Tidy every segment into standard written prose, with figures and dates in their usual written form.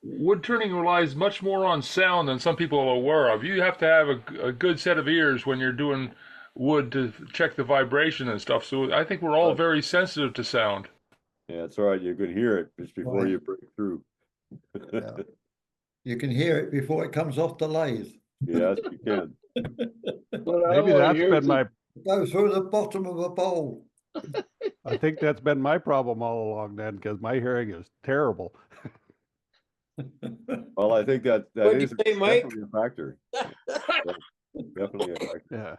wood turning relies much more on sound than some people are aware of. You have to have a good set of ears when you're doing wood to check the vibration and stuff. So I think we're all But very sensitive to sound. yeah, it's all right. You can hear it just before Right. you break through. Yeah. You can hear it before it comes off the lathe. Yes, you can. But I don't Maybe want to that's hear been the my, It goes through the bottom of a bowl. I think that's been my problem all along then, because my hearing is terrible. Well, I think that What'd is you say, Mike? definitely a factor. Yeah, definitely a factor. Yeah.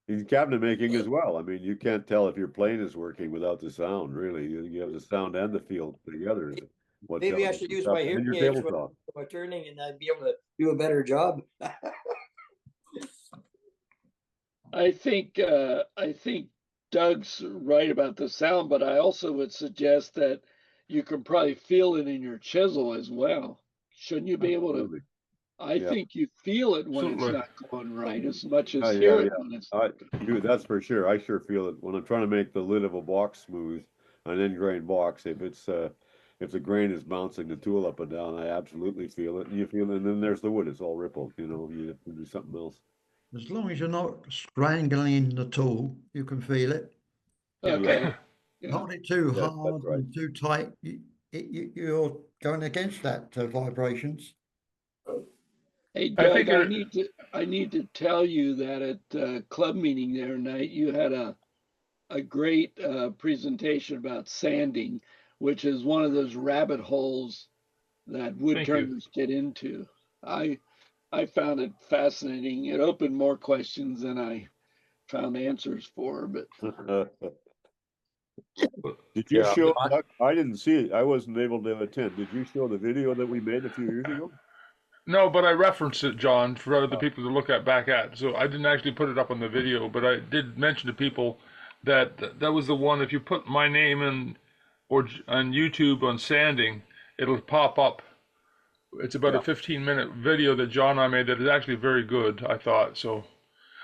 In cabinet making as well. I mean, you can't tell if your plane is working without the sound, really. You have the sound and the feel together. Is what Maybe I tells should you use stuff. my And your hearing aids tabletop. when I'm turning, and I'd be able to do a better job. I think Doug's right about the sound, but I also would suggest that you can probably feel it in your chisel as well. Shouldn't you be able to? Absolutely. I Yeah. think you feel it when it's Absolutely. not going right as much Oh, as yeah, hear it yeah. when it's. That's for sure. I sure feel it when I'm trying to make the lid of a box smooth, an end grain box. If the grain is bouncing the tool up and down, I absolutely feel it. And you feel it, and then there's the wood. It's all rippled. You have to do something else. As long as you're not strangling the tool, you can feel it. Okay. Yeah. Hold it too Yeah, that's hard right. and too tight, you're going against that vibrations. Hey I think Doug, I need to tell you that at club meeting the other night, you had a great presentation about sanding, which is one of those rabbit holes that thank you. woodturners get into. I I found it fascinating. It opened more questions than I found answers for, but Did you Yeah. show? I didn't see it. I wasn't able to attend. Did you show the video that we made a few years ago? No, but I referenced it, John, for other Oh. people to look at back at. So I didn't actually put it up on the video, but I did mention to people that that was the one. If you put my name in or on YouTube on sanding, it'll pop up. It's about a Yeah. 15-minute video that John and I made that is actually very good, I thought. So,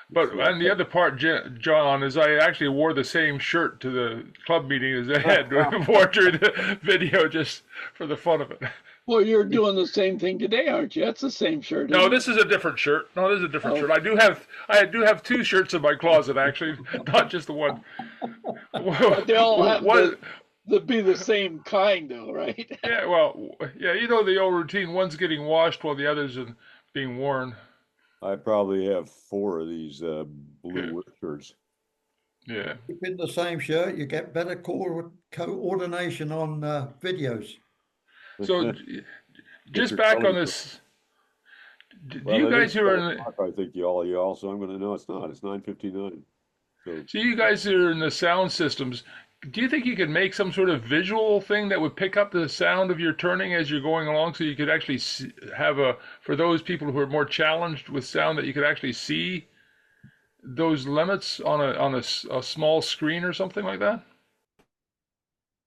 but Yeah. and the other part, John, is I actually wore the same shirt to the club meeting as I had wore during the video just for the fun of it. well, you're doing the same thing today, aren't you? That's the same shirt, No, isn't this it? is a different shirt. No, this is a different Oh. shirt. I do have two shirts in my closet actually, not just the one. But they all have What? to be the same kind, though, right? Yeah, well, yeah, you know the old routine. One's getting washed while the other's being worn. I probably have 4 of these blue Yeah. wood shirts. Yeah. If in the same shirt, you get better coordination on videos. So, Get just your back on colors. this, do Well, you it guys is who are in 12 the, o'clock, I think you all, so I'm going to know it's not. It's 9:59. So you guys who are in the sound systems, do you think you could make some sort of visual thing that would pick up the sound of your turning as you're going along, so you could actually have for those people who are more challenged with sound, that you could actually see those limits on a small screen or something like that?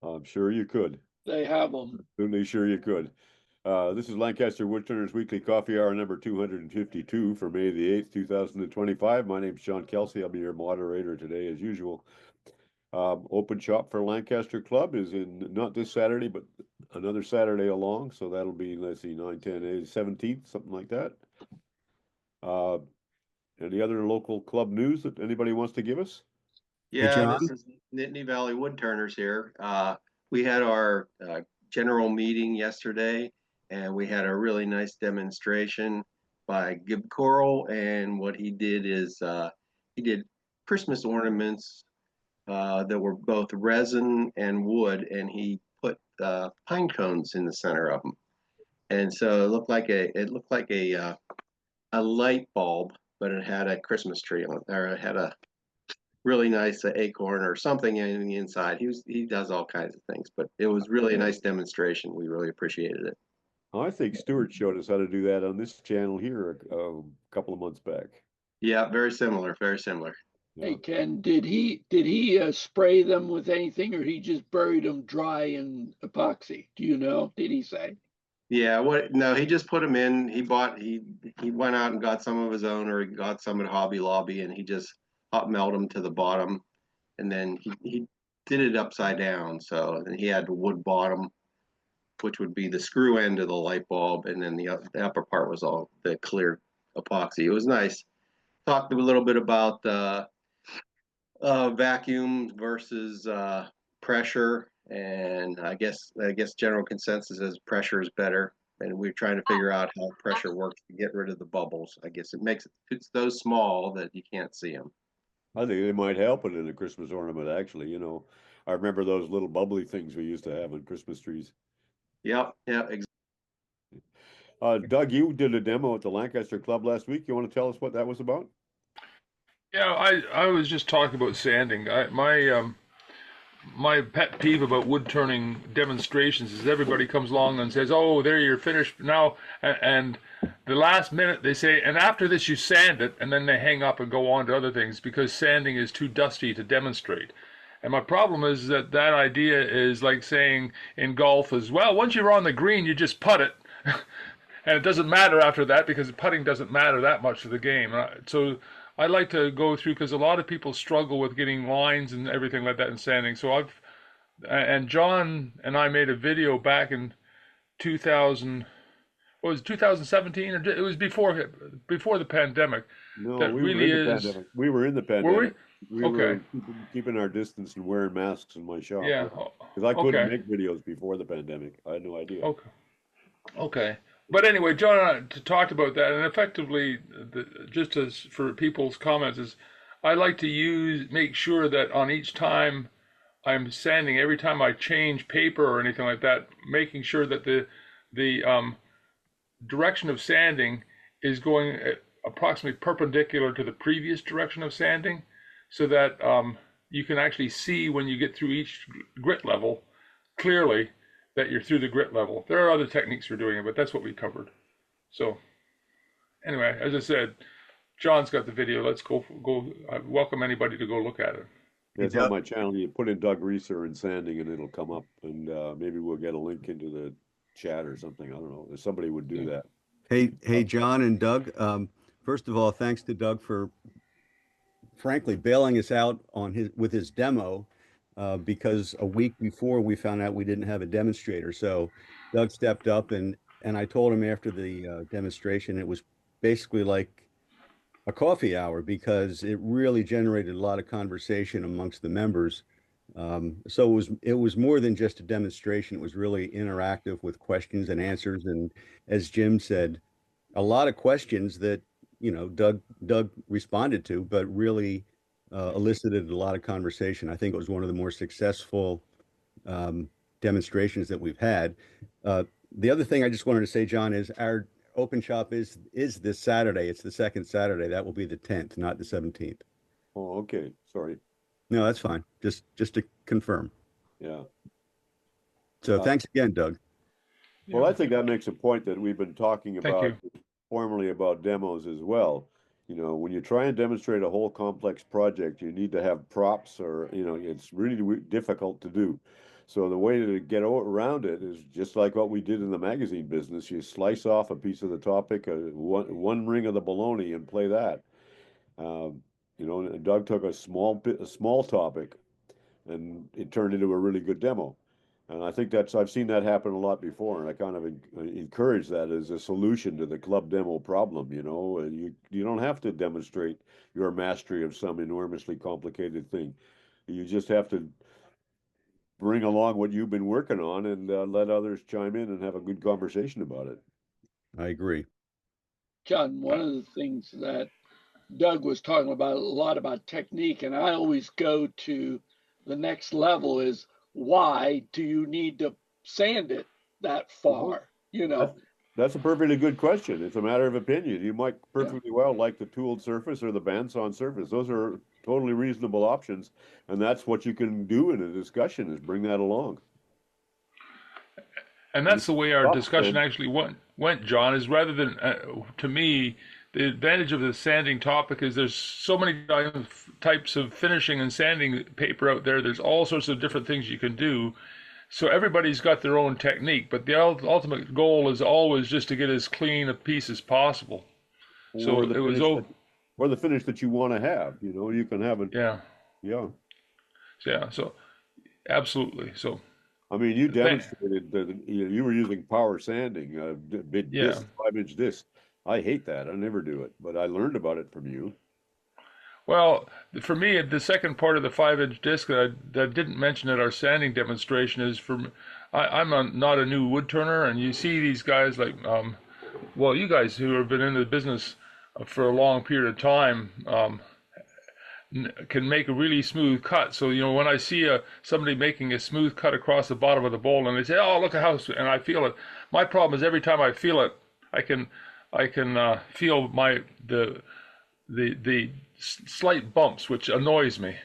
I'm sure you could. They have them. Absolutely sure you could. This is Lancaster Woodturners Weekly Coffee Hour number 252 for May the 8th, 2025. My name's John Kelsey. I'll be your moderator today as usual. Open shop for Lancaster Club is in not this Saturday, but another Saturday along. So that'll be, let's see, 9, 10, 17th, something like that. Any other local club news that anybody wants to give us? Yeah, John? this is Nittany Valley Woodturners here. We had our general meeting yesterday, and we had a really nice demonstration by Gib Coral. And what he did is he did Christmas ornaments that were both resin and wood, and he put pine cones in the center of them. And so it looked like a light bulb, but it had a Christmas tree on it, or it had a really nice acorn or something in the inside. He does all kinds of things, but it was really a nice demonstration. We really appreciated it. I think Stuart showed us how to do that on this channel here a couple of months back. Yeah, very similar, very similar. Yeah. Hey Ken, did he spray them with anything, or he just buried them dry in epoxy? Do you know? Did he say? Yeah, what? No, he just put them in. He went out and got some of his own, or he got some at Hobby Lobby, and he just hot melt them to the bottom, and then he did it upside down. So and he had the wood bottom, which would be the screw end of the light bulb, and then the upper part was all the clear epoxy. It was nice. Talked a little bit about vacuum versus pressure, and I guess general consensus is pressure is better. And we're trying to figure out how pressure works to get rid of the bubbles. I guess it's so small that you can't see them. I think they might help it in a Christmas ornament, actually. I remember those little bubbly things we used to have on Christmas trees. Yep, yeah, Doug, you did a demo at the Lancaster Club last week. You want to tell us what that was about? Yeah, I was just talking about sanding. My pet peeve about wood turning demonstrations is everybody comes along and says, "Oh, there you're finished now," and the last minute they say, "And after this you sand it," and then they hang up and go on to other things because sanding is too dusty to demonstrate. And my problem is that idea is like saying in golf as well, once you're on the green, you just putt it. And it doesn't matter after that because putting doesn't matter that much to the game. So I like to go through because a lot of people struggle with getting lines and everything like that in sanding. So and John and I made a video back in 2000, what was it, 2017? It was before the pandemic. No, That we really were in the is. pandemic. We were in the Were we? pandemic. We Okay. were keeping our distance and wearing masks in my shop. Yeah. Because I couldn't Okay. make videos before the pandemic. I had no idea. Okay. Okay. But anyway, John and I talked about that, and effectively, just as for people's comments, is I like to make sure that on each time I'm sanding, every time I change paper or anything like that, making sure that the direction of sanding is going approximately perpendicular to the previous direction of sanding, so that you can actually see when you get through each grit level clearly that you're through the grit level. There are other techniques for doing it, but that's what we covered. So anyway, as I said, John's got the video. Let's go. I welcome anybody to go look at it. It's on my channel. You put in Doug Reesor and sanding and it'll come up. And maybe we'll get a link into the chat or something. I don't know. If somebody would do that. Hey, John and Doug. First of all, thanks to Doug for frankly bailing us out with his demo. Because a week before we found out we didn't have a demonstrator. So Doug stepped up and I told him after the demonstration, it was basically like a coffee hour because it really generated a lot of conversation amongst the members. So it was more than just a demonstration. It was really interactive with questions and answers. And as Jim said, a lot of questions that, Doug responded to, but really elicited a lot of conversation. I think it was one of the more successful demonstrations that we've had. The other thing I just wanted to say, John, is our open shop is this Saturday. It's the second Saturday. That will be the 10th, not the 17th. Oh, okay. Sorry. No, that's fine. Just to confirm. Yeah. So thanks again, Doug. Well, I think that makes a point that we've been talking about formally about demos as well. When you try and demonstrate a whole complex project, you need to have props or, it's really difficult to do. So the way to get around it is just like what we did in the magazine business. You slice off a piece of the topic, one ring of the bologna and play that. Doug took a small topic and it turned into a really good demo. And I think I've seen that happen a lot before, and I kind of encourage that as a solution to the club demo problem. You don't have to demonstrate your mastery of some enormously complicated thing. You just have to bring along what you've been working on and let others chime in and have a good conversation about it. I agree. John, one of the things that Doug was talking about a lot about technique, and I always go to the next level is, why do you need to sand it that far? That's a perfectly good question. It's a matter of opinion. You might perfectly well like the tooled surface or the bandsawn surface. Those are totally reasonable options, and that's what you can do in a discussion is bring that along. And that's the way our discussion actually went, John, is rather than, to me, the advantage of the sanding topic is there's so many types of finishing and sanding paper out there. There's all sorts of different things you can do. So everybody's got their own technique, but the ultimate goal is always just to get as clean a piece as possible. So it was or the finish that you want to have. You can have it. Yeah. So absolutely. So I mean, you Th- demonstrated that you were using power sanding, big yeah. disc, 5-inch disc. I hate that. I never do it, but I learned about it from you. Well, for me, the second part of the 5-inch disc that I didn't mention at our sanding demonstration is not a new wood turner, and you see these guys like, well, you guys who have been in the business for a long period of time can make a really smooth cut. So, when I see somebody making a smooth cut across the bottom of the bowl, and they say, "Oh, look at how," and I feel it. My problem is every time I feel it, I can feel the slight bumps, which annoys me.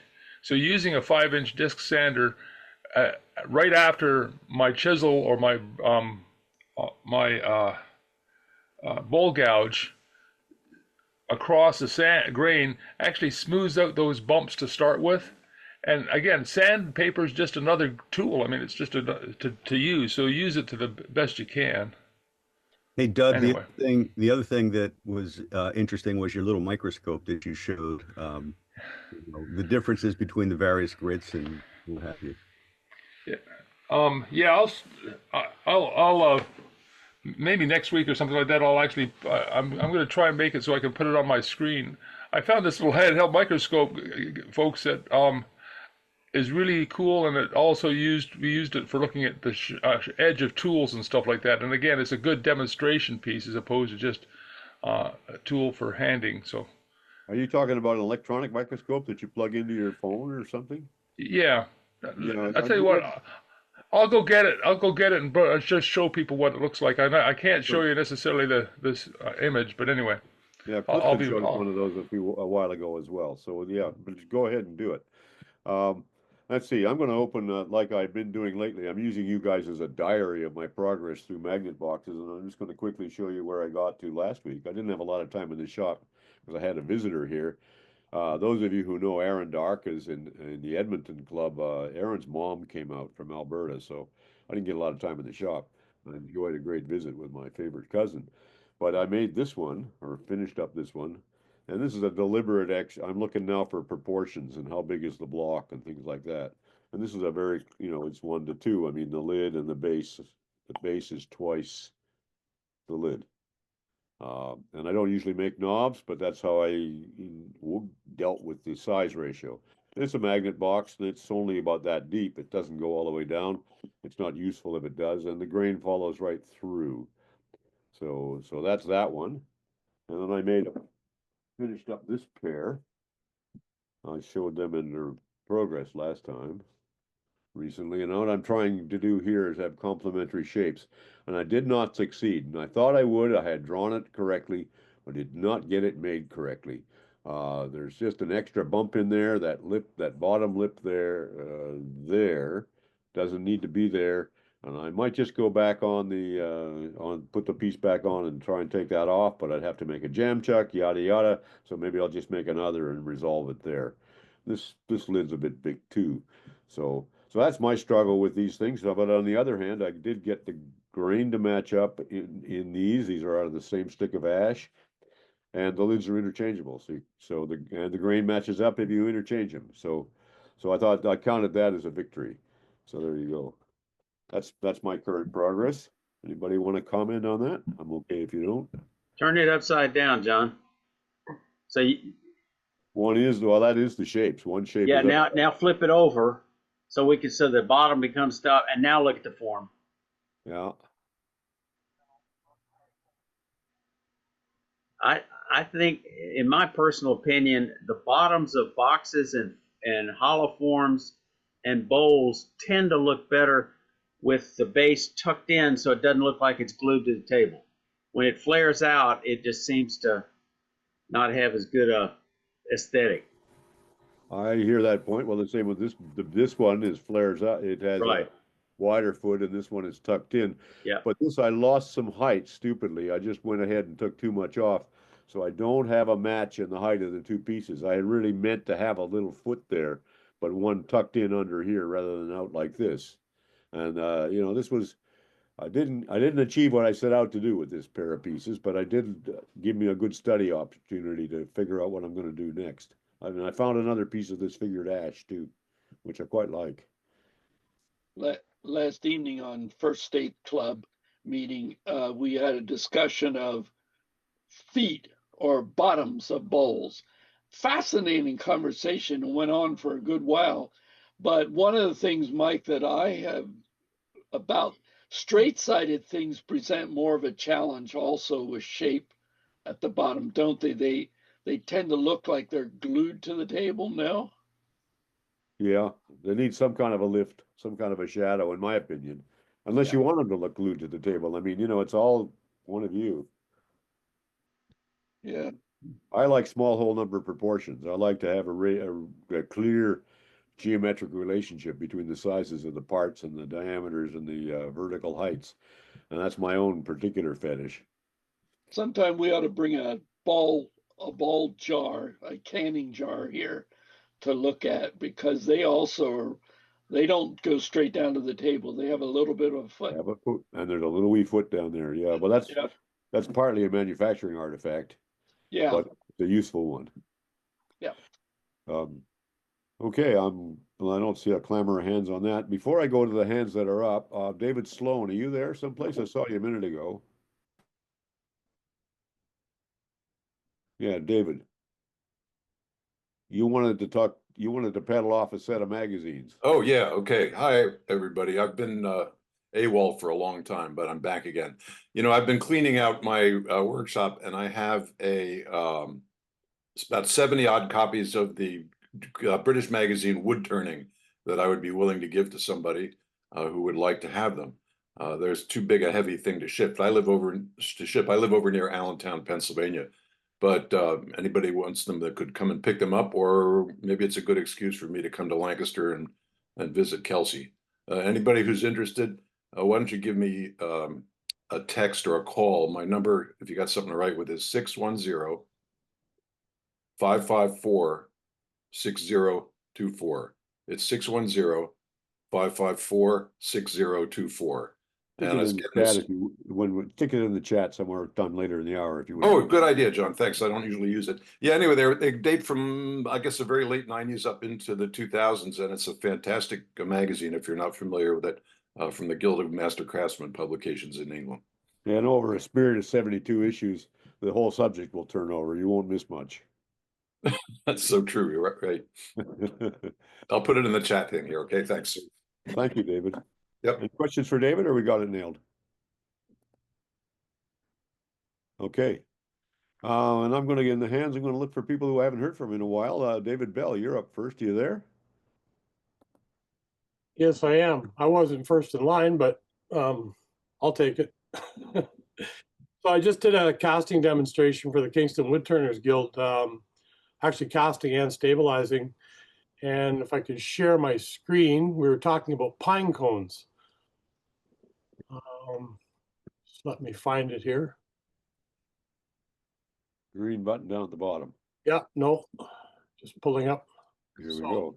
So using a 5-inch disc sander right after my chisel or my bowl gouge across the grain actually smooths out those bumps to start with. And again, sandpaper is just another tool. I mean, it's just to use. So use it to the best you can. Hey, Doug, Anyway. the other thing that was interesting was your little microscope that you showed, the differences between the various grits and what have you. Yeah, I'll maybe next week or something like that. I'm going to try and make it so I can put it on my screen. I found this little handheld microscope, folks, that is really cool, and we used it for looking at the edge of tools and stuff like that. And again, it's a good demonstration piece as opposed to just a tool for handing. So, Are you talking about an electronic microscope that you plug into your phone or something? yeah, Yeah, I'll tell you what. I'll go get it. And just show people what it looks like. I can't show you necessarily this image, but anyway. Yeah, I'll Clifton be. showed us one of those a while ago as well. So yeah, but go ahead and do it. Um, let's see. I'm going to open like I've been doing lately. I'm using you guys as a diary of my progress through magnet boxes, and I'm just going to quickly show you where I got to last week. I didn't have a lot of time in the shop because I had a visitor here. Those of you who know Aaron Dark is in the Edmonton club. Aaron's mom came out from Alberta, so I didn't get a lot of time in the shop. I enjoyed a great visit with my favorite cousin. But I made this one, or finished up this one, and this is a deliberate action. I'm looking now for proportions and how big is the block and things like that. And this is a very, it's 1 to 2. I mean, the lid and the base is twice the lid. And I don't usually make knobs, but that's how I dealt with the size ratio. It's a magnet box, and it's only about that deep. It doesn't go all the way down. It's not useful if it does, and the grain follows right through. So that's that one. And then finished up this pair. I showed them in their progress last time. Recently, and what I'm trying to do here is have complementary shapes, and I did not succeed. And I thought I would. I had drawn it correctly, but did not get it made correctly. There's just an extra bump in there. That bottom lip there doesn't need to be there. And I might just go back on put the piece back on and try and take that off, but I'd have to make a jam chuck, yada yada. So maybe I'll just make another and resolve it there. This lid's a bit big too, so that's my struggle with these things. But on the other hand, I did get the grain to match up in these. These are out of the same stick of ash, and the lids are interchangeable. So the grain matches up if you interchange them. So I counted that as a victory. So there you go. That's my current progress. Anybody want to comment on that? I'm okay if you don't. Turn it upside down, John. So that is the shapes. One shape. Yeah. Is Now flip it over, so the bottom becomes stuff. And now look at the form. Yeah. I think, in my personal opinion, the bottoms of boxes and hollow forms and bowls tend to look better with the base tucked in, so it doesn't look like it's glued to the table. When it flares out, it just seems to not have as good a aesthetic. I hear that point. Well, the same with this one is flares out. It has Right. a wider foot, and this one is tucked in. Yeah. But this, I lost some height stupidly. I just went ahead and took too much off. So I don't have a match in the height of the two pieces. I had really meant to have a little foot there, but one tucked in under here rather than out like this. And this was, I didn't achieve what I set out to do with this pair of pieces, but I did give me a good study opportunity to figure out what I'm going to do next. I mean, I found another piece of this figured ash too, which I quite like. last evening on First State Club meeting, we had a discussion of feet or bottoms of bowls. Fascinating conversation and went on for a good while. But one of the things, Mike, that I have about straight-sided things present more of a challenge also with shape at the bottom, don't they? They tend to look like they're glued to the table now. Yeah, they need some kind of a lift, some kind of a shadow, in my opinion. Unless you want them to look glued to the table. I mean, it's all one of you. Yeah. I like small whole number proportions. I like to have a clear geometric relationship between the sizes of the parts and the diameters and the vertical heights. And that's my own particular fetish. Sometime we ought to bring a ball jar, a canning jar here to look at, because they don't go straight down to the table. They have a little bit of a foot. Have a foot, and there's a little wee foot down there. Yeah, but that's partly a manufacturing artifact. Yeah. But it's a useful one. Yeah. Okay, well, I don't see a clamor of hands on that. Before I go to the hands that are up, David Sloan, are you there someplace? I saw you a minute ago. Yeah, David. You wanted to paddle off a set of magazines. Oh, yeah. Okay. Hi, everybody. I've been AWOL for a long time, but I'm back again. I've been cleaning out my workshop, and I have it's about 70 odd copies of the British magazine Woodturning that I would be willing to give to somebody who would like to have them. There's too big a heavy thing to ship. I live over near Allentown, Pennsylvania. But anybody wants them that could come and pick them up, or maybe it's a good excuse for me to come to Lancaster and visit Kelsey. Anybody who's interested, why don't you give me a text or a call? My number, if you got something to write with, is 610-554-6024. It's 610-554-6024. Stick it in the chat somewhere done later in the hour if you want. Oh, good idea, John. Thanks. I don't usually use it. Yeah, anyway, they date from, I guess, the very late 90s up into the 2000s, and it's a fantastic magazine if you're not familiar with it, from the Guild of Master Craftsmen publications in England. Yeah, and over a spirit of 72 issues, the whole subject will turn over. You won't miss much. That's so true. You're right. I'll put it in the chat thing here. Okay, thanks. Thank you, David. Yep. Any questions for David, or we got it nailed? Okay. And I'm going to get in the hands. I'm going to look for people who I haven't heard from in a while. David Bell, you're up first. Are you there? Yes, I am. I wasn't first in line, but I'll take it. So I just did a casting demonstration for the Kingston Woodturners Guild, actually casting and stabilizing. And if I could share my screen, we were talking about pine cones. Just let me find it here. Green button down at the bottom. Yeah, no, just pulling up. Here we go.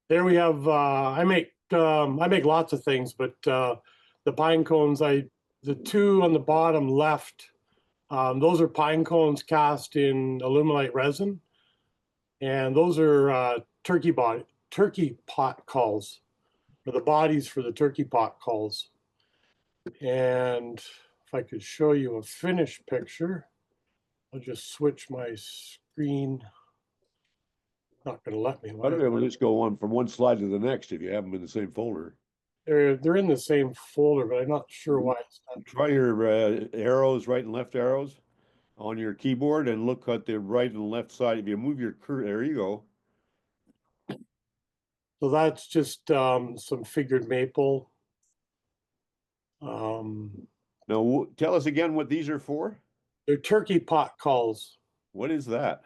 There we have. I make lots of things, but the pine cones, the two on the bottom left, those are pine cones cast in aluminite resin, and those are turkey pot culls, or the bodies for the turkey pot culls. And if I could show you a finished picture, I'll just switch my screen. Not going to let me. I don't know. We'll just go on from one slide to the next if you have them in the same folder. They're in the same folder, but I'm not sure why it's not. Try your arrows, right and left arrows on your keyboard, and look at the right and left side. If you move your there you go. So that's just some figured maple. Now, tell us again what these are for. They're turkey pot calls. What is that?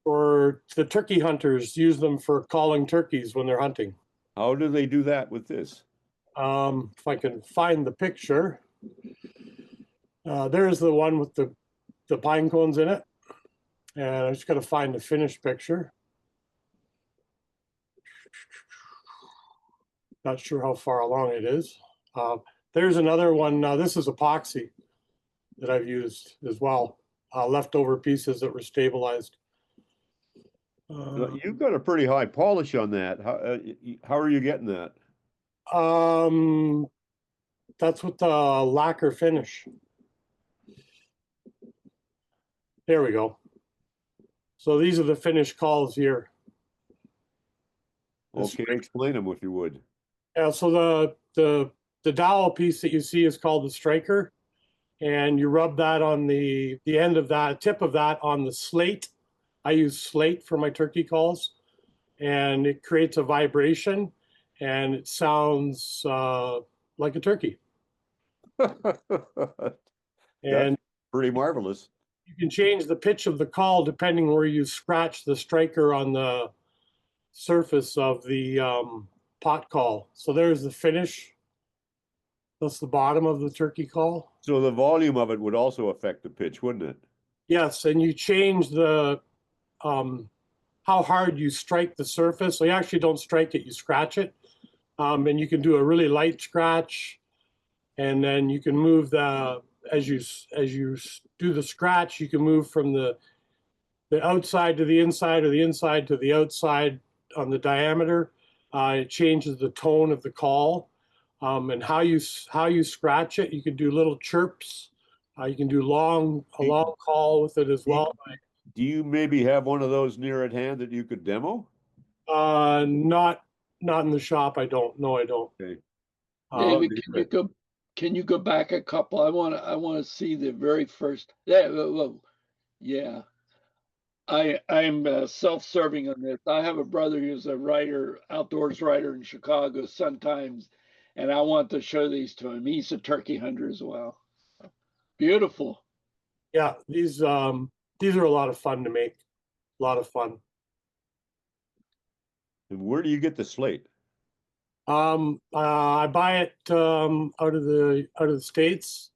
Or the turkey hunters use them for calling turkeys when they're hunting. How do they do that with this? If I can find the picture. There's the one with the pine cones in it. And I'm just going to find the finished picture. Not sure how far along it is. There's another one. This is epoxy that I've used as well. Leftover pieces that were stabilized. You've got a pretty high polish on that. How are you getting that? That's with the lacquer finish. There we go. So these are the finished calls here. Okay, explain them if you would. Yeah, so the dowel piece that you see is called the striker, and you rub that on the end of that, tip of that on the slate. I use slate for my turkey calls, and it creates a vibration, and it sounds like a turkey. That's And pretty marvelous. you can change the pitch of the call depending where you scratch the striker on the surface of the pot call. So there's the finish. That's the bottom of the turkey call. So the volume of it would also affect the pitch, wouldn't it? Yes, and you change the how hard you strike the surface. So you actually don't strike it, you scratch it. And you can do a really light scratch, and then you can move the as you do the scratch, you can move from the outside to the inside or the inside to the outside on the diameter. It changes the tone of the call, and how you scratch it. You can do little chirps. You can do a long call with it as well. Do you maybe have one of those near at hand that you could demo? Not in the shop. I don't. No, I don't. Okay. David, can you go back a couple? I want to see the very first. Yeah. I'm self-serving on this. I have a brother who's a writer, outdoors writer in Chicago, Sun-Times, and I want to show these to him. He's a turkey hunter as well. Beautiful. Yeah, these are a lot of fun to make. A lot of fun. And where do you get the slate? I buy it out of the States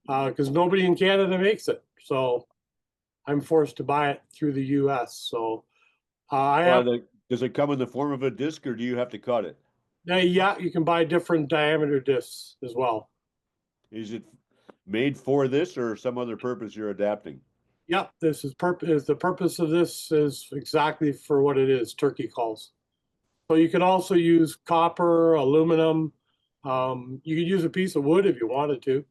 because nobody in Canada makes it. So I'm forced to buy it through the US. So does it come in the form of a disc, or do you have to cut it? Yeah, you can buy different diameter discs as well. Is it made for this or some other purpose you're adapting? Yeah, this is the purpose of this is exactly for what it is, turkey calls. So you can also use copper, aluminum. You could use a piece of wood if you wanted to.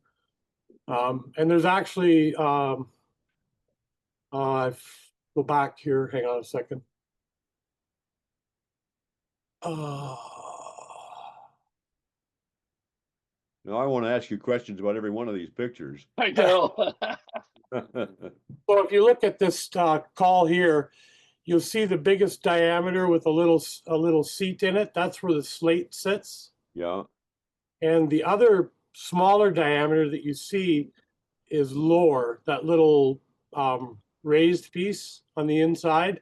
And there's actually, go back here, hang on a second. Now I want to ask you questions about every one of these pictures. I know. So if you look at this call here, you'll see the biggest diameter with a little seat in it. That's where the slate sits. Yeah. And the other smaller diameter that you see is lower, that little raised piece on the inside.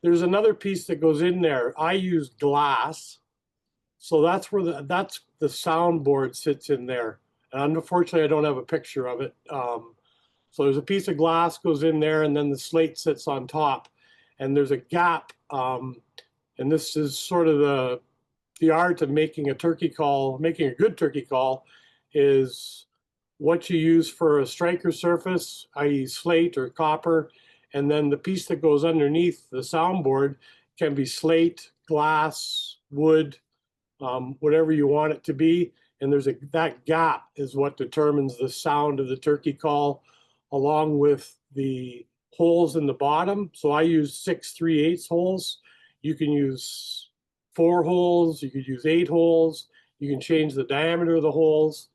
There's another piece that goes in there. I use glass. So that's where the soundboard sits in there. And unfortunately, I don't have a picture of it. So there's a piece of glass goes in there, and then the slate sits on top. And there's a gap. And this is sort of the art of making a turkey call, making a good turkey call, is what you use for a striker surface, i.e. slate or copper, and then the piece that goes underneath the soundboard can be slate, glass, wood, whatever you want it to be. And that gap is what determines the sound of the turkey call, along with the holes in the bottom. So I use 6 3/8 holes. You can use 4 holes, you could use 8 holes, you can change the diameter of the holes.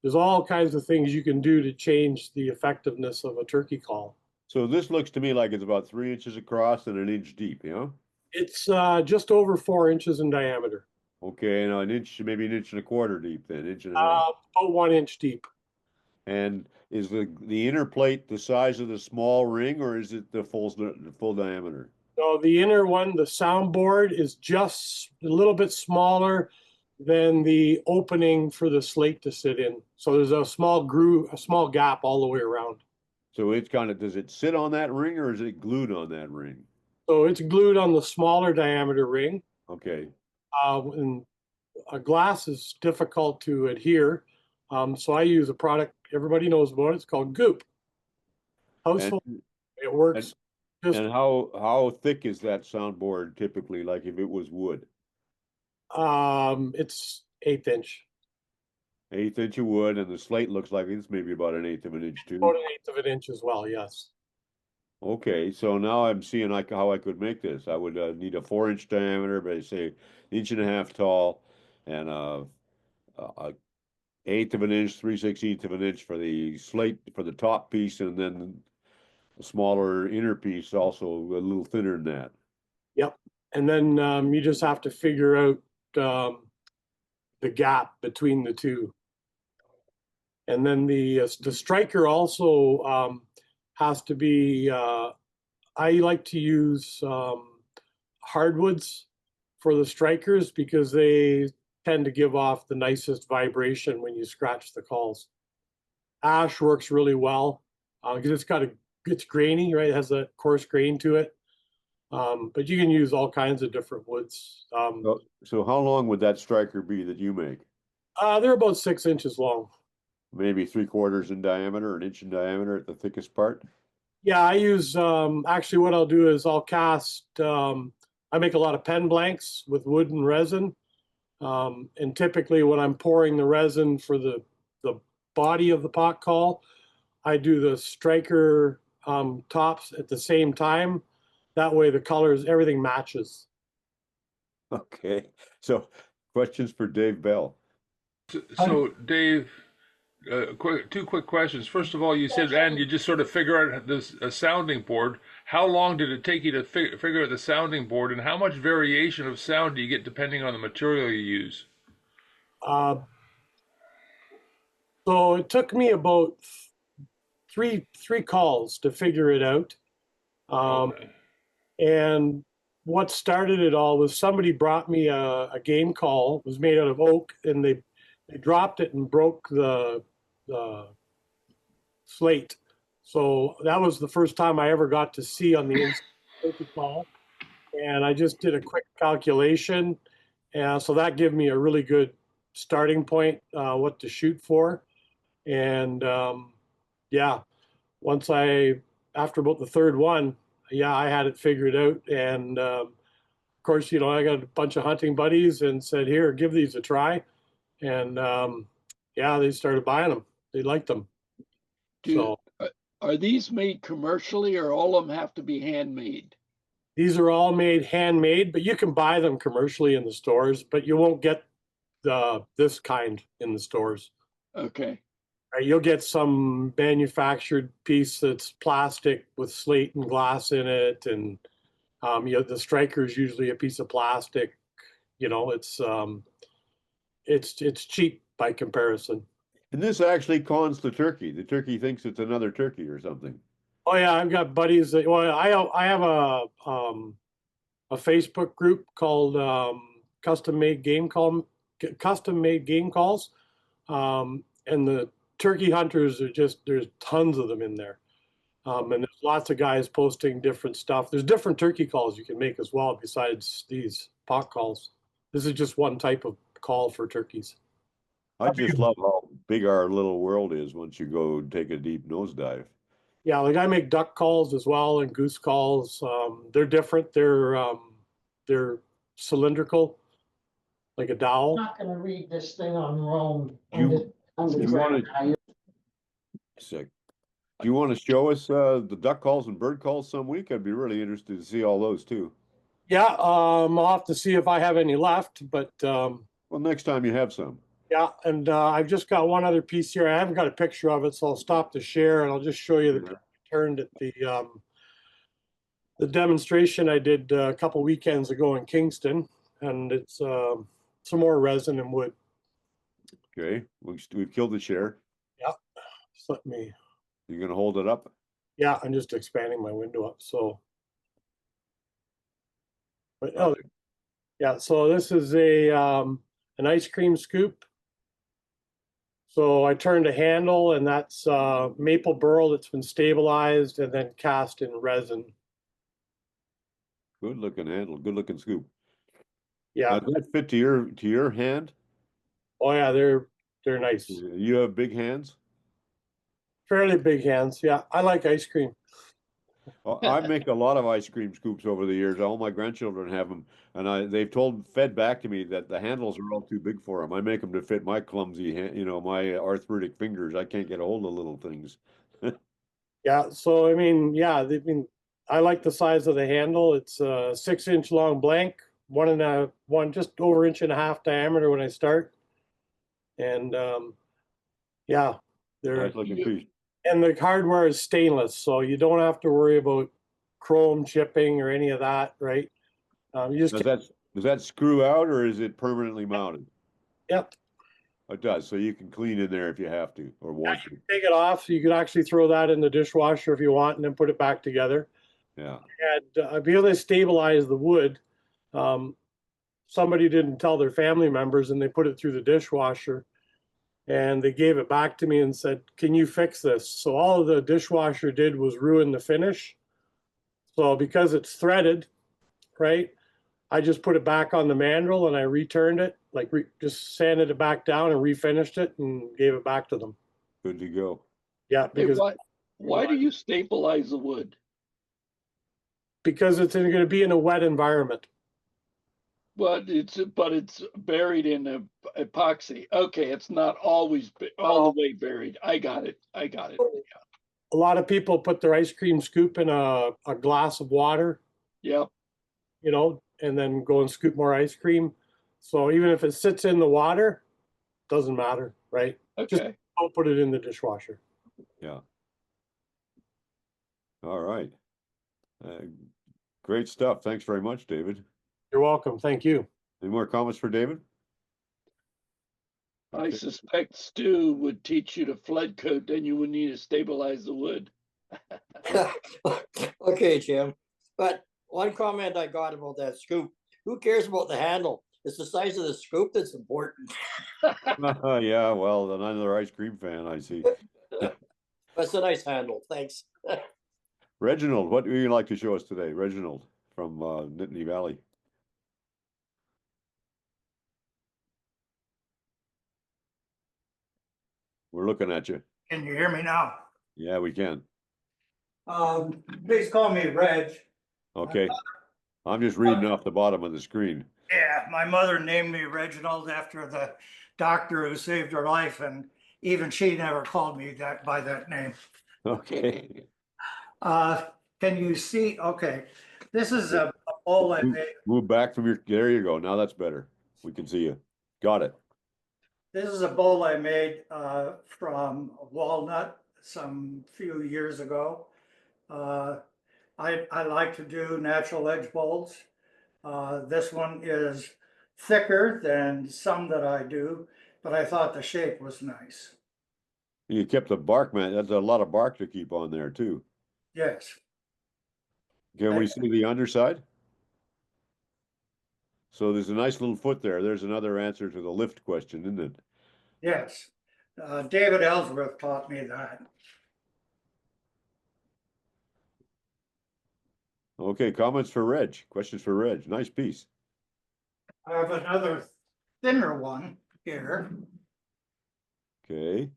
There's all kinds of things you can do to change the effectiveness of a turkey call. So this looks to me like it's about 3 inches across and 1 inch deep, yeah? It's just over 4 inches in diameter. Okay, now maybe 1.25 inches deep then, 1.5 inches. About 1 inch deep. And is the inner plate the size of the small ring, or is it the full diameter? So the inner one, the soundboard, is just a little bit smaller than the opening for the slate to sit in. So there's a small groove, a small gap all the way around. So it's does it sit on that ring, or is it glued on that ring? So it's glued on the smaller diameter ring. Okay. And a glass is difficult to adhere. So I use a product everybody knows about. It's called Goop. Household. It works. And how thick is that soundboard typically, like if it was wood? It's 1/8 inch. 1/8 inch of wood, and the slate looks like it's maybe about 1/8 of an inch too. About 1/8 of an inch as well, yes. Okay, so now I'm seeing how I could make this. I would need a 4-inch diameter, but I say 1.5 inches tall, and a 1/8 of an inch, 3/16 of an inch for the slate for the top piece, and then a smaller inner piece, also a little thinner than that. Yep. And then you just have to figure out the gap between the two. And then the striker also has to be, I like to use hardwoods for the strikers because they tend to give off the nicest vibration when you scratch the calls. Ash works really well because it's grainy, right? It has a coarse grain to it. But you can use all kinds of different woods. So how long would that striker be that you make? They're about 6 inches long. Maybe 3/4 in diameter, 1 inch in diameter at the thickest part? Yeah, I use, actually what I'll do is I'll cast, I make a lot of pen blanks with wood and resin. And typically when I'm pouring the resin for the body of the pot call, I do the striker tops at the same time. That way the colors, everything matches. Okay, so questions for Dave Bell. So Dave, two quick questions. First of all, you said, and you just sort of figure out this a sounding board. How long did it take you to figure out the sounding board, and how much variation of sound do you get depending on the material you use? So it took me about three calls to figure it out. Okay. And what started it all was somebody brought me a game call. It was made out of oak, and they dropped it and broke the slate. So that was the first time I ever got to see on the inside call. And I just did a quick calculation. And so that gave me a really good starting point, what to shoot for. And yeah, after about the third one, yeah, I had it figured out. And of course, I got a bunch of hunting buddies and said, here, give these a try. And yeah, they started buying them. They liked them. Are these made commercially, or all of them have to be handmade? These are all made handmade, but you can buy them commercially in the stores, but you won't get this kind in the stores. Okay. You'll get some manufactured piece that's plastic with slate and glass in it, and the striker is usually a piece of plastic. It's cheap by comparison. And this actually cons the turkey. The turkey thinks it's another turkey or something. Oh yeah, I've got buddies that. Well, I have a Facebook group called Custom Made Game Calls, and the turkey hunters there's tons of them in there, and there's lots of guys posting different stuff. There's different turkey calls you can make as well besides these pot calls. This is just one type of call for turkeys. I just love how big our little world is once you go take a deep nosedive. Yeah, like I make duck calls as well and goose calls. They're different. They're cylindrical, like a dowel. I'm not going to read this thing on Rome. Do you want to show us the duck calls and bird calls some week? I'd be really interested to see all those too. Yeah, I'll have to see if I have any left, but well, next time you have some. Yeah, and I've just got one other piece here. I haven't got a picture of it, so I'll stop the share and I'll just show you the picture I turned at the demonstration I did a couple weekends ago in Kingston, and it's some more resin and wood. Okay, we've killed the share. Yeah, just let me. You're gonna hold it up? Yeah, I'm just expanding my window up. So, but oh, yeah. So this is an ice cream scoop. So I turned a handle, and that's maple burl that's been stabilized and then cast in resin. Good looking handle, good looking scoop. Yeah. Does that fit to your hand? Oh yeah, they're nice. You have big hands? Fairly big hands. Yeah, I like ice cream. I make a lot of ice cream scoops over the years. All my grandchildren have them, and they've fed back to me that the handles are all too big for them. I make them to fit my clumsy, my arthritic fingers. I can't get a hold of little things. Yeah, so I mean, yeah, I like the size of the handle. It's a 6-inch long blank, one just over inch and a half diameter when I start. And yeah, Nice looking piece. and the hardware is stainless, so you don't have to worry about chrome chipping or any of that, right? You just Does that screw out or is it permanently mounted? Yep. It does, so you can clean in there if you have to or want to. Take it off. You could actually throw that in the dishwasher if you want, and then put it back together. Yeah. And be able to stabilize the wood. Somebody didn't tell their family members, and they put it through the dishwasher, and they gave it back to me and said, "Can you fix this?" So all the dishwasher did was ruin the finish. So because it's threaded, right? I just put it back on the mandrel and I returned it, like just sanded it back down and refinished it and gave it back to them. Good to go. Yeah, Hey, because why do you stabilize the wood? it's going to be in a wet environment. But it's buried in epoxy. Okay, it's not always all the way buried. I got it. Yeah. A lot of people put their ice cream scoop in a glass of water. Yep. And then go and scoop more ice cream. So even if it sits in the water, doesn't matter, right? Okay. Just don't put it in the dishwasher. Yeah. All right. Great stuff. Thanks very much, David. You're welcome. Thank you. Any more comments for David? I suspect Stu would teach you to flood coat, then you would need to stabilize the wood. Okay, Jim. But one comment I got about that scoop, who cares about the handle? It's the size of the scoop that's important. Yeah, well, another ice cream fan, I see. That's a nice handle. Thanks. Reginald, what would you like to show us today? Reginald from Nittany Valley. We're looking at you. Can you hear me now? Yeah, we can. Please call me Reg. Okay. I'm just reading off the bottom of the screen. Yeah, my mother named me Reginald after the doctor who saved her life, and even she never called me that by that name. Okay. Can you see? Okay, this is a bowl I made. Move back from there you go. Now that's better. We can see you. Got it. This is a bowl I made from walnut some few years ago. I like to do natural edge bowls. This one is thicker than some that I do, but I thought the shape was nice. You kept the bark, man. That's a lot of bark to keep on there too. Yes. Can we see the underside? So there's a nice little foot there. There's another answer to the lift question, isn't it? Yes. David Ellsworth taught me that. Okay, comments for Reg. Questions for Reg. Nice piece. I have another thinner one here. Okay.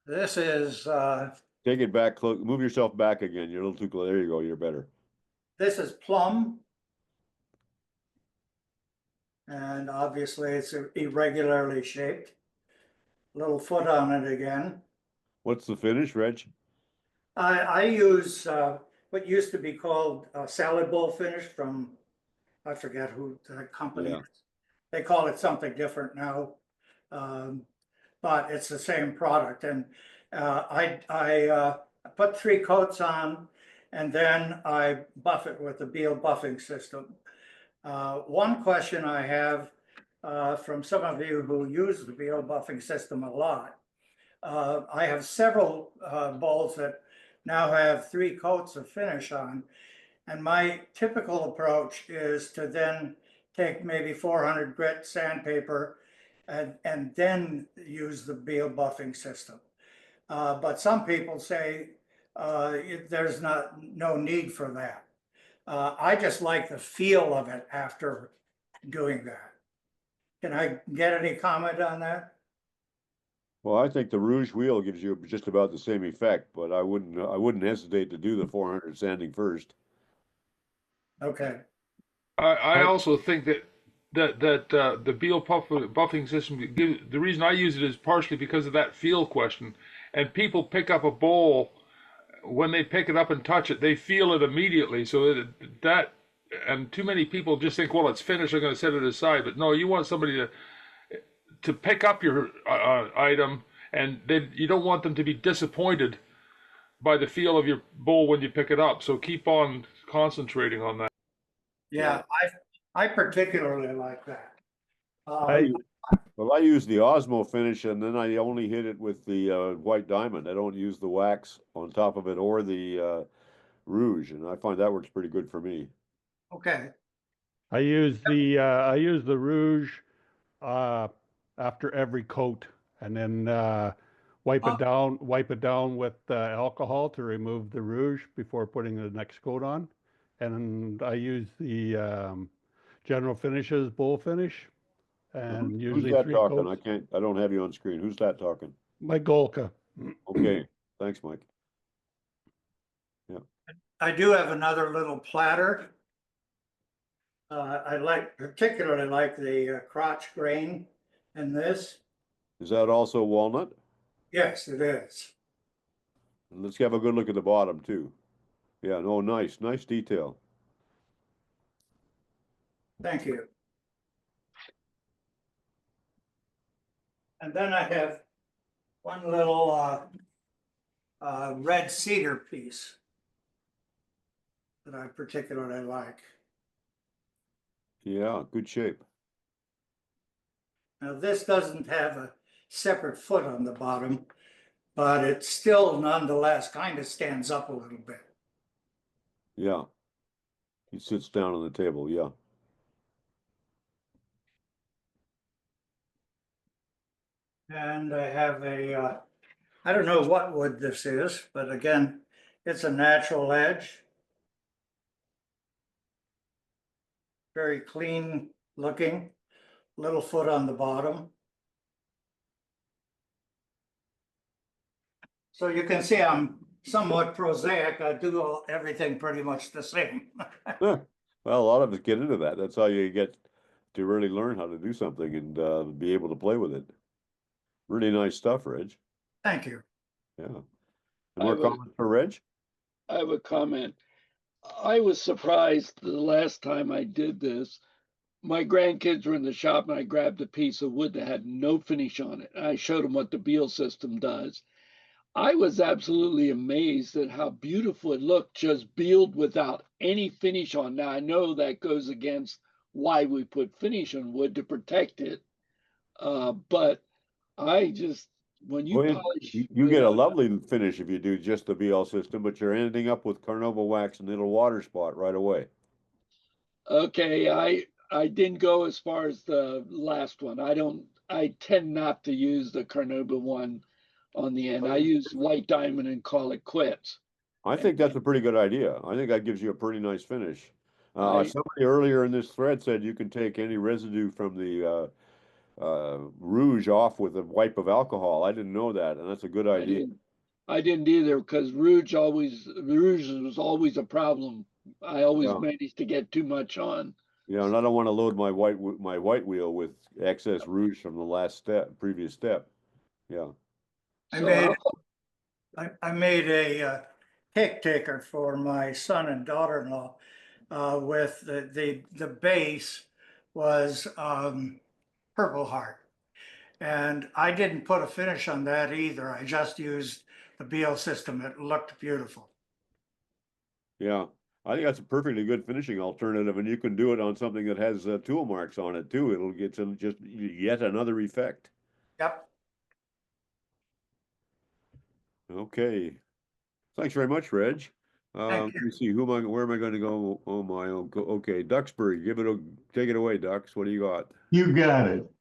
This is Take it back. Move yourself back again. You're a little too close. There you go. You're better. this is plum. And obviously it's irregularly shaped. Little foot on it again. What's the finish, Reg? I use what used to be called salad bowl finish from, I forget who the company is. They call it something different now. But it's the same product. And I put 3 coats on, and then I buff it with the Beale Buffing System. One question I have from some of you who use the Beale Buffing System a lot. I have several bowls that now have 3 coats of finish on, and my typical approach is to then take maybe 400 grit sandpaper and then use the Beale Buffing System. But some people say there's no need for that. I just like the feel of it after doing that. Can I get any comment on that? Well, I think the rouge wheel gives you just about the same effect, but I wouldn't hesitate to do the 400 sanding first. Okay. I also think that the Beale buffing system the reason I use it is partially because of that feel question. And people pick up a bowl when they pick it up and touch it, they feel it immediately. So that and too many people just think, well, it's finished, I'm going to set it aside. But no, you want somebody to pick up your item, and then you don't want them to be disappointed by the feel of your bowl when you pick it up. So keep on concentrating on that. Yeah, I particularly like that. Well, I use the Osmo finish, and then I only hit it with the white diamond. I don't use the wax on top of it or the rouge, and I find that works pretty good for me. Okay. I use the rouge after every coat, and then wipe it down with alcohol to remove the rouge before putting the next coat on. And I use the General Finishes bowl finish, and usually Who's that 3 talking? coats. I don't have you on screen. Who's that talking? My Golka. Okay, thanks, Mike. Yeah. I do have another little platter. I particularly like the crotch grain in this. Is that also walnut? Yes, it is. And let's have a good look at the bottom too. Yeah, no, nice detail. Thank you. And then I have one little red cedar piece that I particularly like. Yeah, good shape. Now this doesn't have a separate foot on the bottom, but it still nonetheless kind of stands up a little bit. Yeah. He sits down on the table, yeah. And I have I don't know what wood this is, but again, it's a natural edge. Very clean looking, little foot on the bottom. So you can see I'm somewhat prosaic. I do everything pretty much the same. Well, a lot of us get into that. That's how you get to really learn how to do something and be able to play with it. Really nice stuff, Reg. Thank you. Yeah. More comments for Reg? I have a comment. I was surprised the last time I did this. My grandkids were in the shop and I grabbed a piece of wood that had no finish on it. I showed them what the Beale system does. I was absolutely amazed at how beautiful it looked, just bealed without any finish on. Now, I know that goes against why we put finish on wood to protect it. But I just, when you polish. You get a lovely finish if you do just the Beale system, but you're ending up with carnauba wax and little water spot right away. Okay, I didn't go as far as the last one. I tend not to use the carnauba one on the end. I use white diamond and call it quits. I think that's a pretty good idea. I think that gives you a pretty nice finish. Somebody earlier in this thread said you can take any residue from the rouge off with a wipe of alcohol. I didn't know that, and that's a good idea. I didn't either, because rouge was always a problem. I always managed to get too much on. Yeah, and I don't want to load my white wheel with excess rouge from the previous step. Yeah. I made a cake taker for my son and daughter-in-law with the base was Purple Heart. And I didn't put a finish on that either. I just used the Beale system. It looked beautiful. Yeah, I think that's a perfectly good finishing alternative, and you can do it on something that has tool marks on it too. It'll get some just yet another effect. Yep. Okay. Thanks very much, Reg. Let me see, where am I going to go? Oh my, okay, Duxbury, take it away, Dux. What do you got? You got it.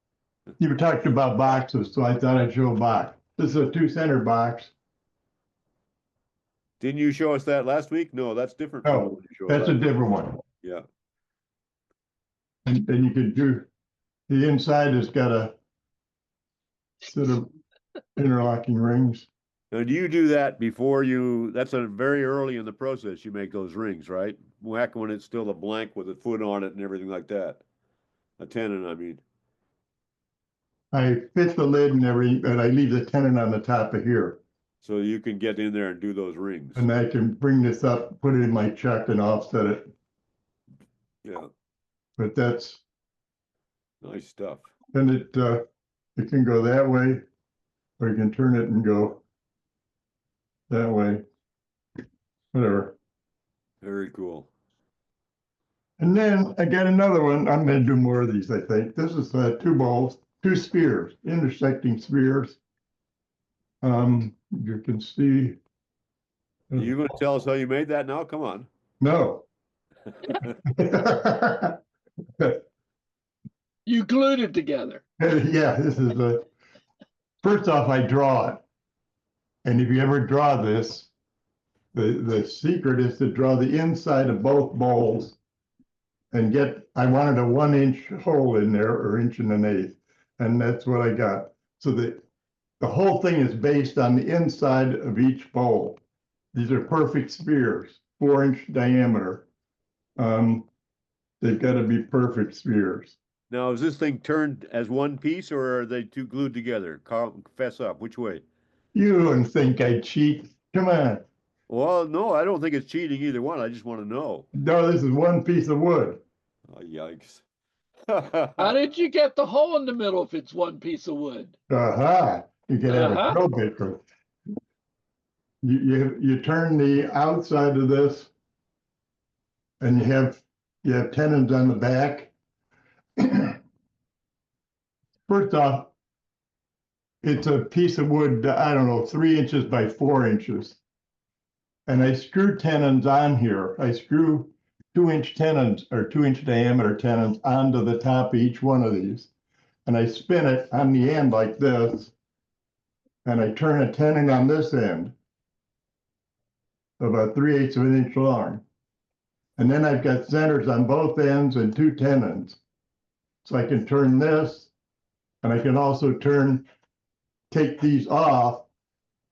You were talking about boxes, so I thought I'd show a box. This is a 2-center box. Didn't you show us that last week? No, that's different. No, that's a different one. Yeah. And you could do, the inside has got a sort of interlocking rings. Now, do you do that before you, that's a very early in the process, you make those rings, right? Whack when it's still a blank with a foot on it and everything like that. A tenon, I mean. I fit the lid and everything, but I leave the tenon on the top of here. So you can get in there and do those rings. And I can bring this up, put it in my chuck and offset it. Yeah, But that's, nice stuff. and it can go that way, or you can turn it and go that way. Whatever. Very cool. And then I got another one. I'm going to do more of these, I think. This is 2 bowls, 2 spheres, intersecting spheres. You can see. Are you going to tell us how you made that now? Come on. No. You glued it together. Yeah, this is first off, I draw it. And if you ever draw this, the secret is to draw the inside of both bowls and I wanted a 1-inch hole in there, or 1.125 inches. And that's what I got. So the whole thing is based on the inside of each bowl. These are perfect spheres, 4-inch diameter. They've got to be perfect spheres. Now, is this thing turned as one piece, or are they 2 glued together? Fess up, which way? You don't think I cheat? Come on. Well, no, I don't think it's cheating either one. I just want to know. No, this is one piece of wood. Oh, yikes. How did you get the hole in the middle if it's one piece of wood? Aha, you can have a drill bit. You turn the outside of this, and you have tenons on the back. First off, it's a piece of wood, I don't know, 3 inches by 4 inches. And I screw tenons on here. I screw 2-inch tenons, or 2-inch diameter tenons, onto the top of each one of these. And I spin it on the end like this. And I turn a tenon on this end, about 3/8 of an inch long. And then I've got centers on both ends and 2 tenons. So I can turn this, and I can also take these off,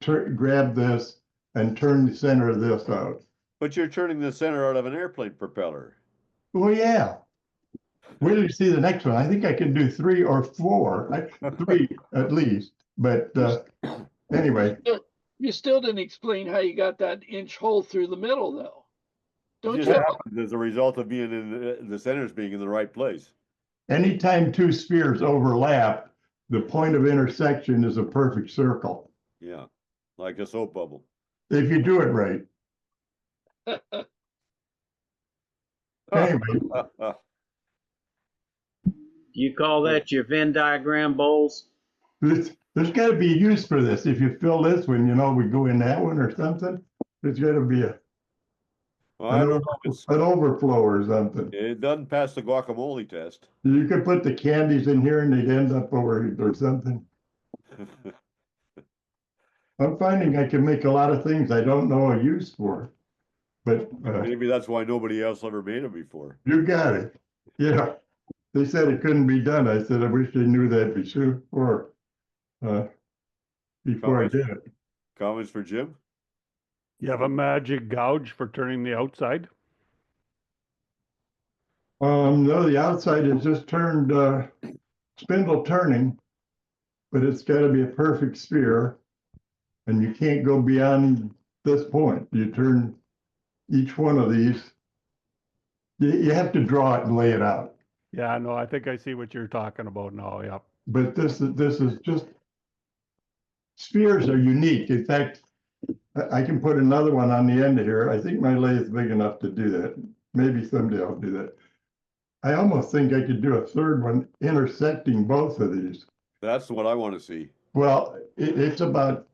grab this, and turn the center of this out. But you're turning the center out of an airplane propeller. Well, yeah. Wait till you see the next one. I think I can do 3 or 4, 3 at least. But anyway. You still didn't explain how you got that inch hole through the middle, though. Don't you? It just happens as a result of being in the centers being in the right place. Anytime 2 spheres overlap, the point of intersection is a perfect circle. Yeah, like a soap bubble. If you do it right. Anyway. You call that your Venn diagram bowls? There's got to be a use for this. If you fill this one, we go in that one or something. There's got to be an overflow or something. It doesn't pass the guacamole test. You could put the candies in here and they'd end up over or something. I'm finding I can make a lot of things I don't know a use for. But maybe that's why nobody else ever made them before. You got it. Yeah. They said it couldn't be done. I said, I wish they knew that before I did it. Comments for Jim? You have a magic gouge for turning the outside? No, the outside is just turned spindle turning, but it's got to be a perfect sphere, and you can't go beyond this point. You turn each one of these. You have to draw it and lay it out. Yeah, no, I think I see what you're talking about now. Yeah. But this is just, spheres are unique. In fact, I can put another one on the end of here. I think my lathe is big enough to do that. Maybe someday I'll do that. I almost think I could do a third one intersecting both of these. That's what I want to see. Well, it's about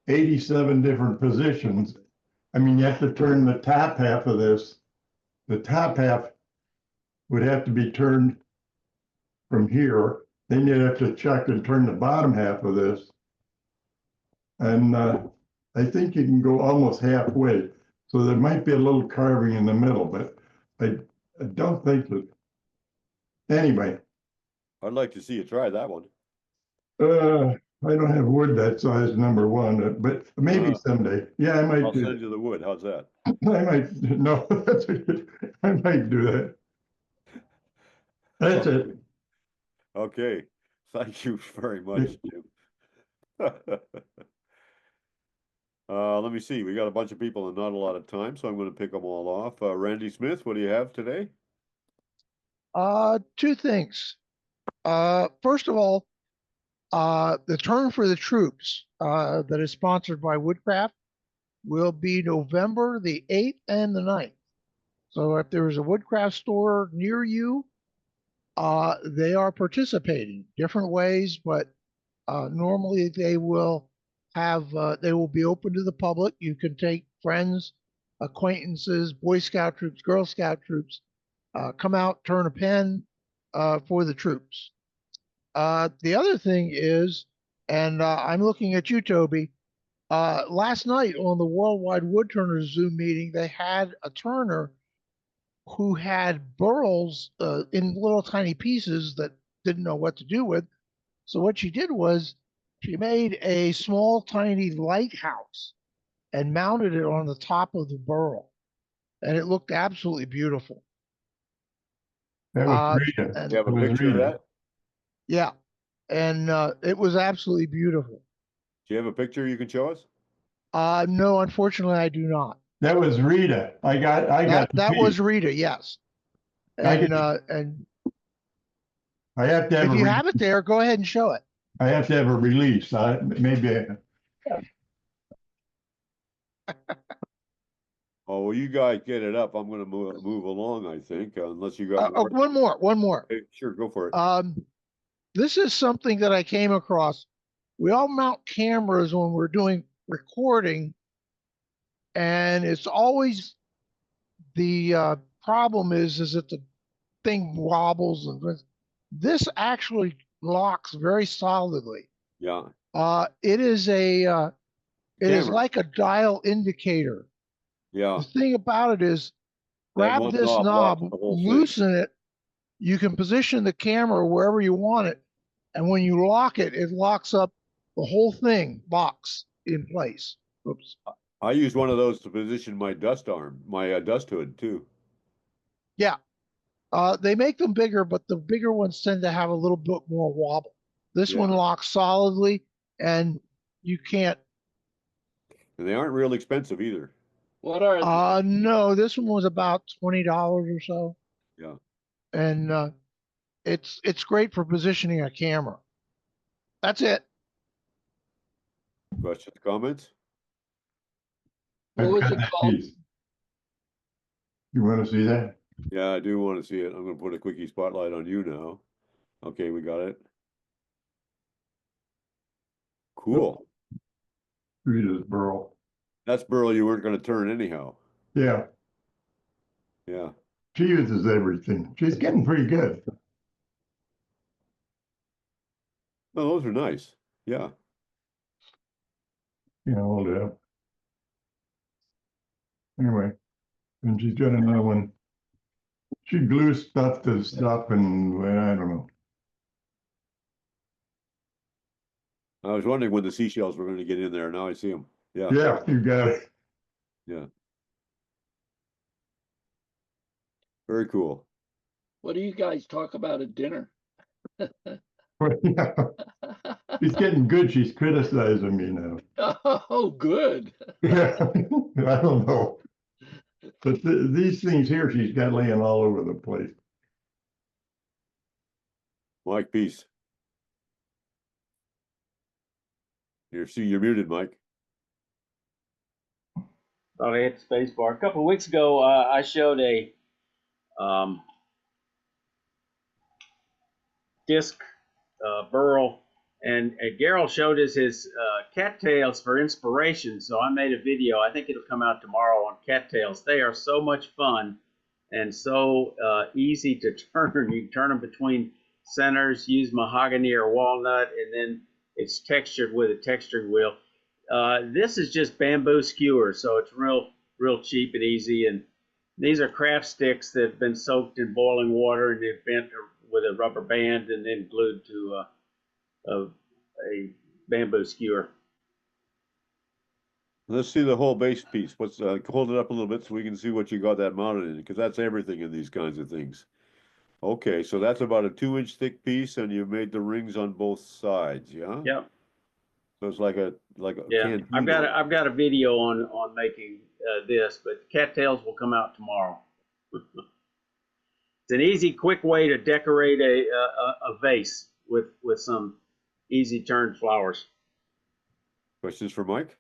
87 different positions. I mean, you have to turn the top half of this. The top half would have to be turned from here. Then you'd have to check and turn the bottom half of this. And I think you can go almost halfway. So there might be a little carving in the middle, but I don't think that. Anyway. I'd like to see you try that one. I don't have wood that size, number one, but maybe someday. Yeah, I might I'll do send that. you the wood. How's that? I might, no, that's a good, I might do that. That's it. Okay. Thank you very much, Jim. Let me see. We got a bunch of people and not a lot of time, so I'm going to pick them all off. Randy Smith, what do you have today? Two things. First of all, the Turn for the Troops that is sponsored by Woodcraft will be November the 8th and the 9th. So if there is a Woodcraft store near you, they are participating different ways, but normally they will be open to the public. You can take friends, acquaintances, Boy Scout troops, Girl Scout troops, come out, turn a pen for the troops. The other thing is, and I'm looking at you, Toby, last night on the Worldwide Woodturners Zoom meeting, they had a turner who had burls in little tiny pieces that didn't know what to do with. So what she did was she made a small, tiny lighthouse and mounted it on the top of the burl. And it looked absolutely beautiful. That was Rita. And, You have a It was picture of Rita. that? yeah. And it was absolutely beautiful. Do you have a picture you can show us? No, unfortunately, I do not. That was Rita. I got That the was piece. Rita, yes. I And get- and I have to have if a you re- have it there, go ahead and show it. I have to have a release. Maybe Oh, well, you guys get it up. I'm going to move along, I think, unless you got more. One more. Hey, sure, go for it. This is something that I came across. We all mount cameras when we're doing recording, and it's always the problem is that the thing wobbles, and this actually locks very solidly. Yeah. It is it is Camera. like a dial indicator. Yeah. The thing about it is, That grab one this knob knob, locks the whole thing. loosen it. You can position the camera wherever you want it, and when you lock it, it locks up the whole thing box in place. Oops. I use one of those to position my dust arm, my dust hood too. Yeah. They make them bigger, but the bigger ones tend to have a little bit more wobble. This one locks solidly, and you can't. And they aren't real expensive either. What are No, this one was about $20 or so, Yeah. and it's great for positioning a camera. That's it. Questions, comments? What was got it that called? piece. You want to see that? Yeah, I do want to see it. I'm going to put a quickie spotlight on you now. Okay, we got it. Cool. Rita's burl. That's burl you weren't going to turn anyhow. Yeah, Yeah. she uses everything. She's getting pretty good. Oh, those are nice. Yeah. Hold it up. Anyway, and she's got another one. She glues stuff to stuff, and well, I don't know. I was wondering when the seashells were going to get in there. Now I see them. Yeah. Yeah, you got it. Yeah. Very cool. What do you guys talk about at dinner? Yeah. She's getting good. She's criticizing me now. Oh, good. Yeah, I don't know. But these things here, she's got laying all over the place. Mike, peace. You're muted, Mike. Oh, I hit the space bar. A couple of weeks ago, I showed a disc burl, and Gerald showed us his cattails for inspiration. So I made a video. I think it'll come out tomorrow on cattails. They are so much fun and so easy to turn. You can turn them between centers, use mahogany or walnut, and then it's textured with a texturing wheel. This is just bamboo skewers, so it's real cheap and easy. And these are craft sticks that have been soaked in boiling water and they've bent with a rubber band and then glued to a bamboo skewer. Let's see the whole base piece. What's hold it up a little bit so we can see what you got that mounted in, because that's everything in these kinds of things. Okay, so that's about a 2-inch thick piece, and you've made the rings on both sides, yeah? Yep. So it's like a Yeah. canteen. I've got a video on making this, but cattails will come out tomorrow. It's an easy, quick way to decorate a vase with some easy turned flowers. Questions for Mike?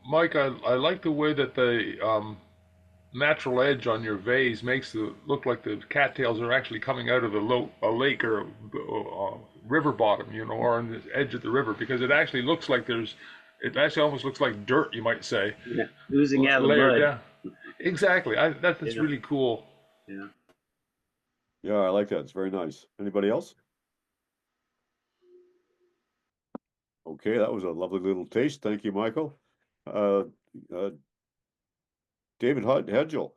Mike, I like the way that the natural edge on your vase makes it look like the cattails are actually coming out of a lake or a river bottom, you know, or on the edge of the river, because it actually looks like it actually almost looks like dirt, you might say. Yeah, oozing out of the layered mud. down. Exactly. That's Yeah. really cool. Yeah. Yeah, I like that. It's very nice. Anybody else? Okay, that was a lovely little taste. Thank you, Michael. David Hedgel.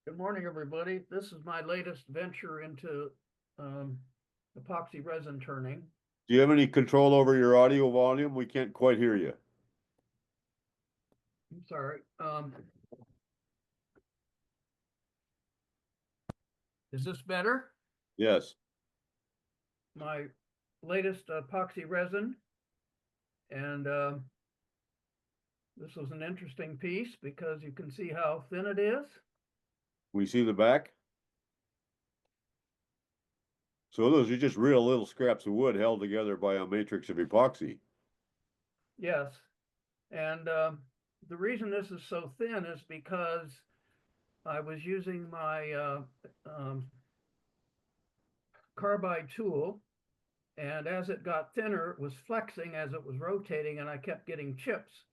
Good morning, everybody. This is my latest venture into epoxy resin turning. Do you have any control over your audio volume? We can't quite hear you. I'm sorry. Is this better? Yes. My latest epoxy resin, and this was an interesting piece because you can see how thin it is. We see the back. So those are just real little scraps of wood held together by a matrix of epoxy. Yes, and the reason this is so thin is because I was using my carbide tool, and as it got thinner, it was flexing as it was rotating, and I kept getting chips.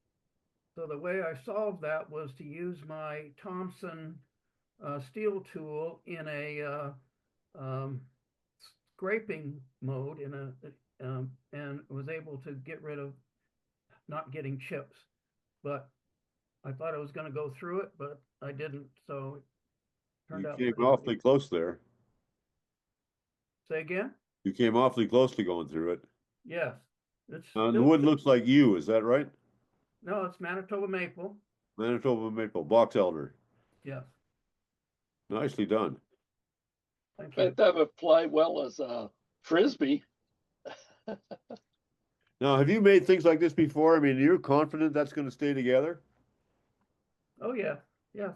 So the way I solved that was to use my Thompson steel tool in a scraping mode and was able to get rid of not getting chips. But I thought I was going to go through it, but I didn't. So it turned out. You came awfully close there. Say again? You came awfully close to going through it. Yes. It's the wood looks like you, is that right? No, it's Manitoba maple. Manitoba maple, box elder. Yes. Nicely done. Thank you. That would fly well as a frisbee. Now, have you made things like this before? I mean, you're confident that's going to stay together? Oh, yeah. Yes.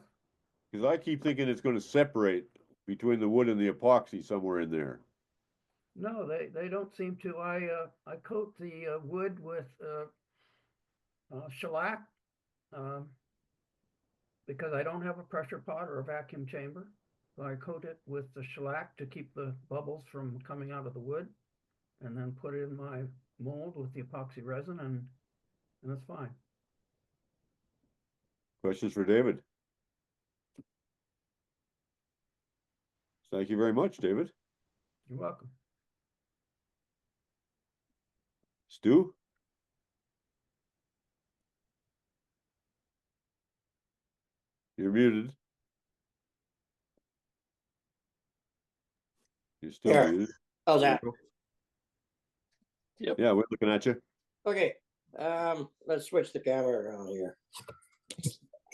Because I keep thinking it's going to separate between the wood and the epoxy somewhere in there. No, they don't seem to. I coat the wood with shellac because I don't have a pressure pot or a vacuum chamber. So I coat it with the shellac to keep the bubbles from coming out of the wood, and then put it in my mold with the epoxy resin, and it's fine. Questions for David? Thank you very much, David. You're welcome. Stu? You're muted. You're still Here. muted. How's that? Yep. Yeah, we're looking at you. Okay, let's switch the camera around here.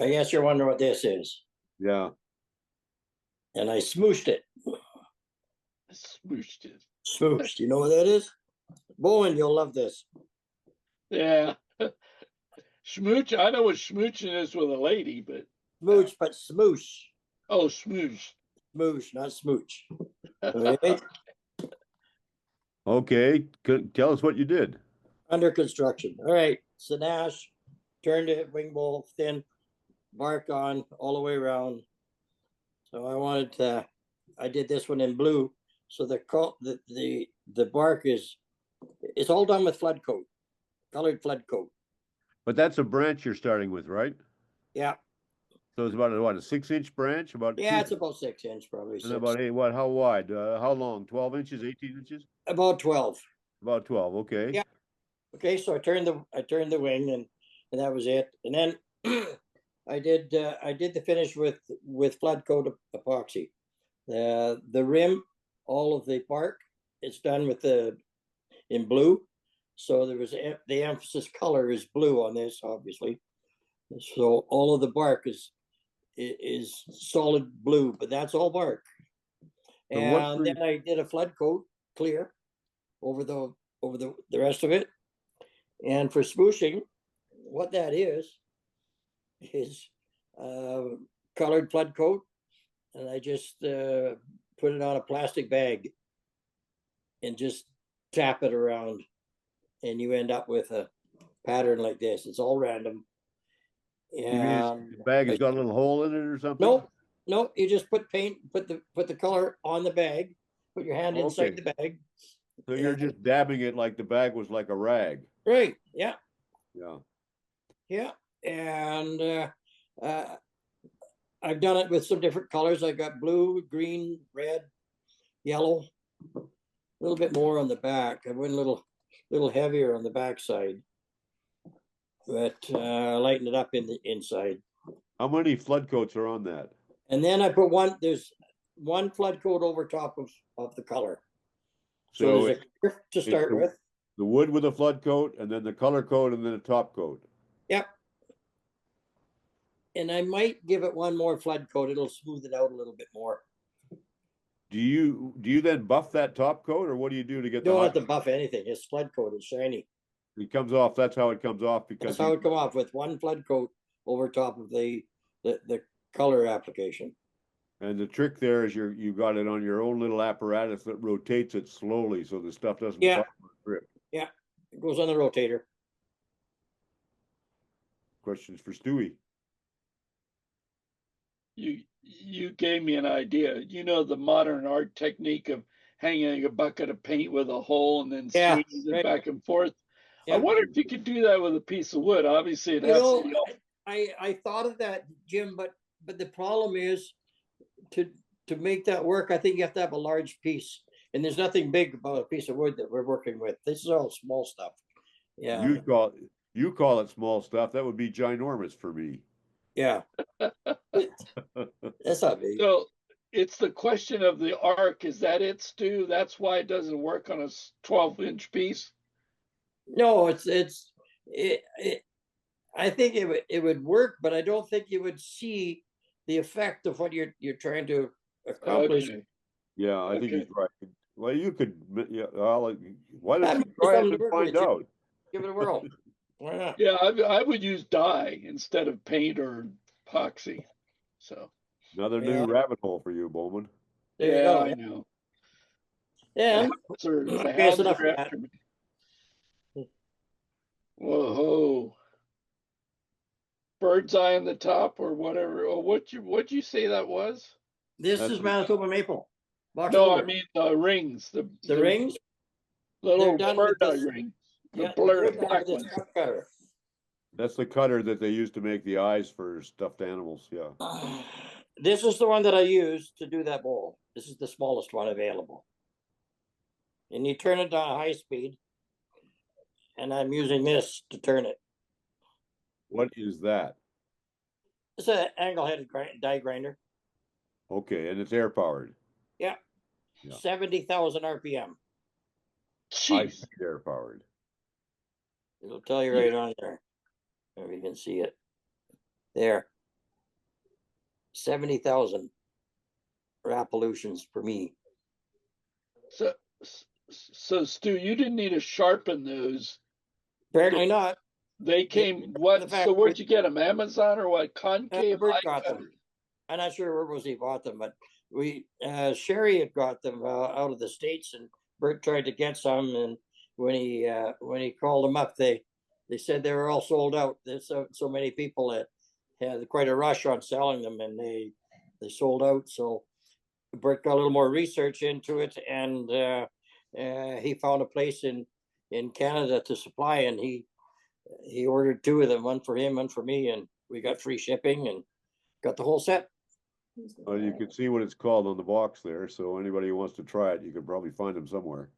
I guess you're wondering what this is. Yeah. And I smooshed it. Smooshed it. Smooshed. You know what that is? Bowen, you'll love this. Yeah. Smooch. I know what smooching is with a lady, but Smooch, but smoosh. oh, smooch. Smoosh, not smooch. All right. Okay, tell us what you did. Under construction. All right. Sanash, turned it wing bowl thin, bark on all the way around. So I wanted to, I did this one in blue. So the bark is, it's all done with flood coat, colored flood coat. But that's a branch you're starting with, right? Yeah. So it's about what, a 6-inch branch? Yeah, it's about 6 inch, probably. And 6. about what? How wide? How long? 12 inches? 18 inches? About 12. About 12. Okay. Yeah. Okay, so I turned the wing and that was it. And then I did the finish with flood coat epoxy. The rim, all of the bark, it's done with in blue. So there was the emphasis color is blue on this, obviously. So all of the bark is solid blue, but that's all bark. And then I did a flood coat clear over the rest of it. And for smooshing, what that is colored flood coat, and I just put it on a plastic bag and just tap it around, and you end up with a pattern like this. It's all random. And the bag has got a little hole in it or something? No, you just put paint, put the color on the bag, put your hand inside the bag. So you're just dabbing it like the bag was like a rag. Right, yeah. Yeah. Yeah, and I've done it with some different colors. I got blue, green, red, yellow, a little bit more on the back. I went a little heavier on the back side, but lighten it up in the inside. How many flood coats are on that? And then I put there's one flood coat over top of the color. So there's a to start with. The wood with a flood coat, and then the color coat, and then a top coat. Yep. And I might give it one more flood coat. It'll smooth it out a little bit more. Do you then buff that top coat, or what do you do to get Don't have to buff anything. His flood coat is shiny. It comes off. That's how it comes off, because that's how it comes off, with one flood coat over top of the color application. And the trick there is you got it on your own little apparatus that rotates it slowly so the stuff doesn't drip. Yeah, it goes on the rotator. Questions for Stewie? You gave me an idea. You know the modern art technique of hanging a bucket of paint with a hole and then swinging it back and forth. Yeah. I wonder if you could do that with a piece of wood. Obviously, it has to be. I thought of that, Jim, but the problem is to make that work. I think you have to have a large piece, and there's nothing big about a piece of wood that we're working with. This is all small stuff. Yeah. You call it small stuff. That would be ginormous for me. Yeah. That's not me. So it's the question of the arc. Is that it, Stu? That's why it doesn't work on a 12-inch piece? No, I think it would work, but I don't think you would see the effect of what you're trying to accomplish. Okay. Yeah, I think he's right. Well, you could. Yeah, why don't you try it and find out? Give it a whirl. Why not? Yeah, I would use dye instead of paint or epoxy. So another new rabbit hole for you, Bowman. There you go. I know. Yeah. Whoa. Bird's eye on the top or whatever. Or what'd you say that was? This is Manitoba maple. No, I mean the rings. The rings? Little bird eye ring. The black ones. That's the cutter that they used to make the eyes for stuffed animals. Yeah. This is the one that I used to do that bowl. This is the smallest one available. And you turn it down high speed. And I'm using this to turn it. What is that? It's an angle-headed die grinder. Okay, and it's air powered. Yeah. 70,000 RPM. Jeez. Air powered. It'll tell you right on there. If you can see it. There. 70,000 revolutions per me. So Stu, you didn't need to sharpen those. Apparently not. They came, what? So where'd you get them? Amazon or what? Concave? Got them. I'm not sure where was he bought them, but Sherry had got them out of the States, and Bert tried to get some, and when he called them up, they said they were all sold out. There's so many people that had quite a rush on selling them, and they sold out. So Bert got a little more research into it, and he found a place in Canada to supply, and he ordered two of them, one for him, one for me, and we got free shipping and got the whole set. Well, you can see what it's called on the box there, so anybody who wants to try it, you could probably find them somewhere.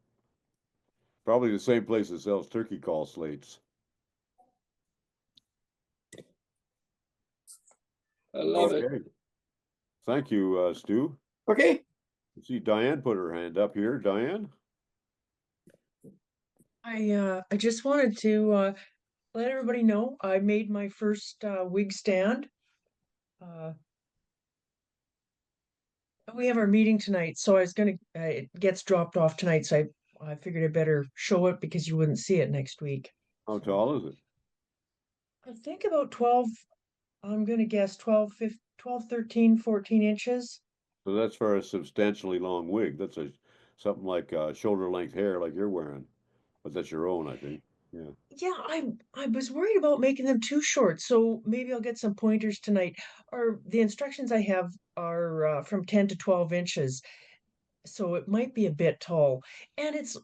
Probably the same place that sells turkey call slates. I love it. Thank you, Stu. Okay. I see Diane put her hand up here. Diane? I just wanted to let everybody know I made my first wig stand. Uh, we have our meeting tonight, so I was gonna it gets dropped off tonight, so I figured I better show it because you wouldn't see it next week. How tall is it? I think about 12, I'm gonna guess 12, 15, 12, 13, 14 inches. So that's for a substantially long wig. That's something like shoulder length hair like you're wearing, but that's your own, I think. Yeah. Yeah, I was worried about making them too short, so maybe I'll get some pointers tonight. Or the instructions I have are from 10 to 12 inches, so it might be a bit tall. And it's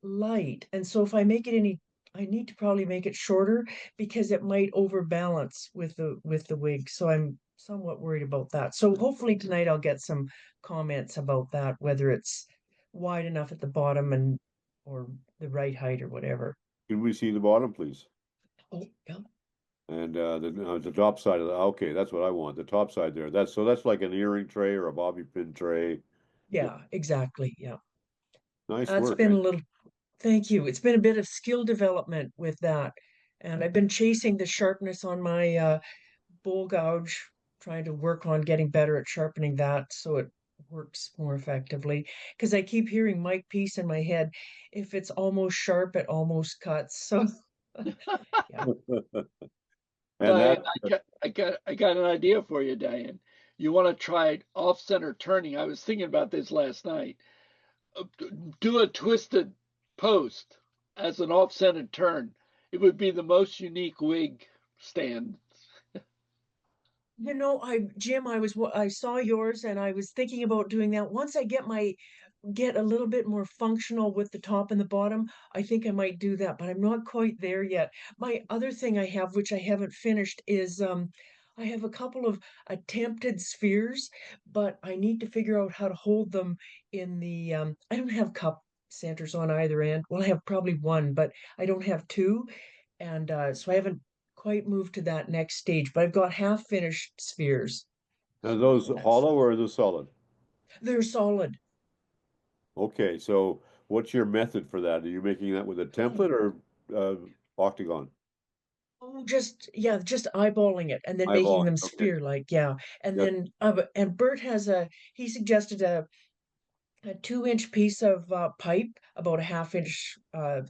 light, and so if I make it any, I need to probably make it shorter because it might overbalance with the wig. So I'm somewhat worried about that. So hopefully tonight I'll get some comments about that, whether it's wide enough at the bottom and or the right height or whatever. Can we see the bottom, please? Oh, yeah. And the top side of the, okay, that's what I want. The top side there. That's like an earring tray or a bobby pin tray. Yeah, exactly. Yeah. Nice That's work. been a little, thank you. It's been a bit of skill development with that. And I've been chasing the sharpness on my bowl gouge, trying to work on getting better at sharpening that so it works more effectively. Because I keep hearing Mike Peace in my head, if it's almost sharp, it almost cuts. So yeah. And Diane, that, I got an idea for you, Diane. You want to try off-center turning? I was thinking about this last night. Do a twisted post as an off-center turn. It would be the most unique wig stand. You know, Jim, I saw yours and I was thinking about doing that. Once I get a little bit more functional with the top and the bottom, I think I might do that, but I'm not quite there yet. My other thing I have, which I haven't finished, is I have a couple of attempted spheres, but I need to figure out how to hold them in the I don't have cup centers on either end. Well, I have probably one, but I don't have two. And so I haven't quite moved to that next stage, but I've got half finished spheres. are those hollow or are those solid? They're solid. Okay, so what's your method for that? Are you making that with a template or octagon? Oh, just eyeballing it and then making Eyeball. them Okay. sphere-like, yeah. And Yep. then and Bert he suggested a 2-inch piece of pipe about a half-inch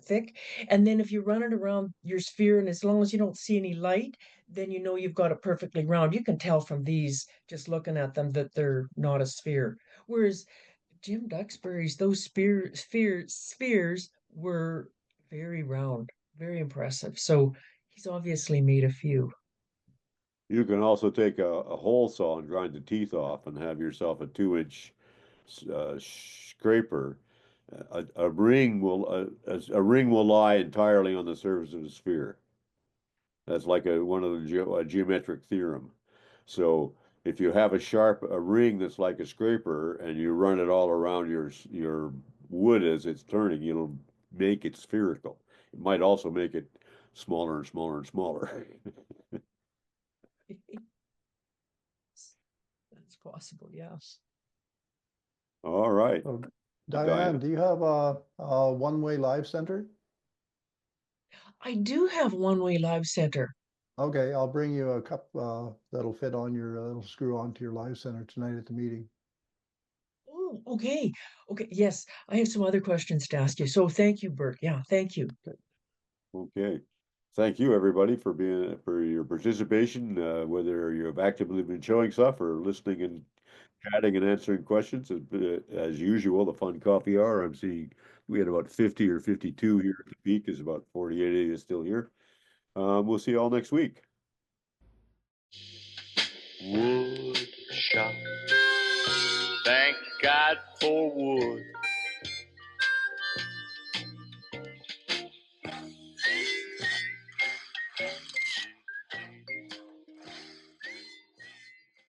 thick. And then if you run it around your sphere, and as long as you don't see any light, then you know you've got it perfectly round. You can tell from these just looking at them that they're not a sphere. Whereas Jim Duxbury's those spheres were very round, very impressive. So he's obviously made a few. You can also take a hole saw and grind the teeth off and have yourself a 2-inch scraper. A ring will lie entirely on the surface of the sphere. That's like one of the geometric theorem. So if you have a ring that's like a scraper and you run it all around your wood as it's turning, it'll make it spherical. It might also make it smaller and smaller and smaller. That's possible, yes. All right. So, Diane, do you have a one-way live center? I do have one-way live center. Okay, I'll bring you a cup that'll fit on that'll screw onto your live center tonight at the meeting. Oh, okay. Okay, yes, I have some other questions to ask you. So thank you, Bert. Yeah, thank you. Okay. Thank you, everybody, for your participation, whether you've actively been showing stuff or listening and chatting and answering questions. As usual, the fun coffee hour. I'm seeing we had about 50 or 52 here at the peak. Is about 48 is still here. We'll see you all next week. Wood shop. Thank God for wood.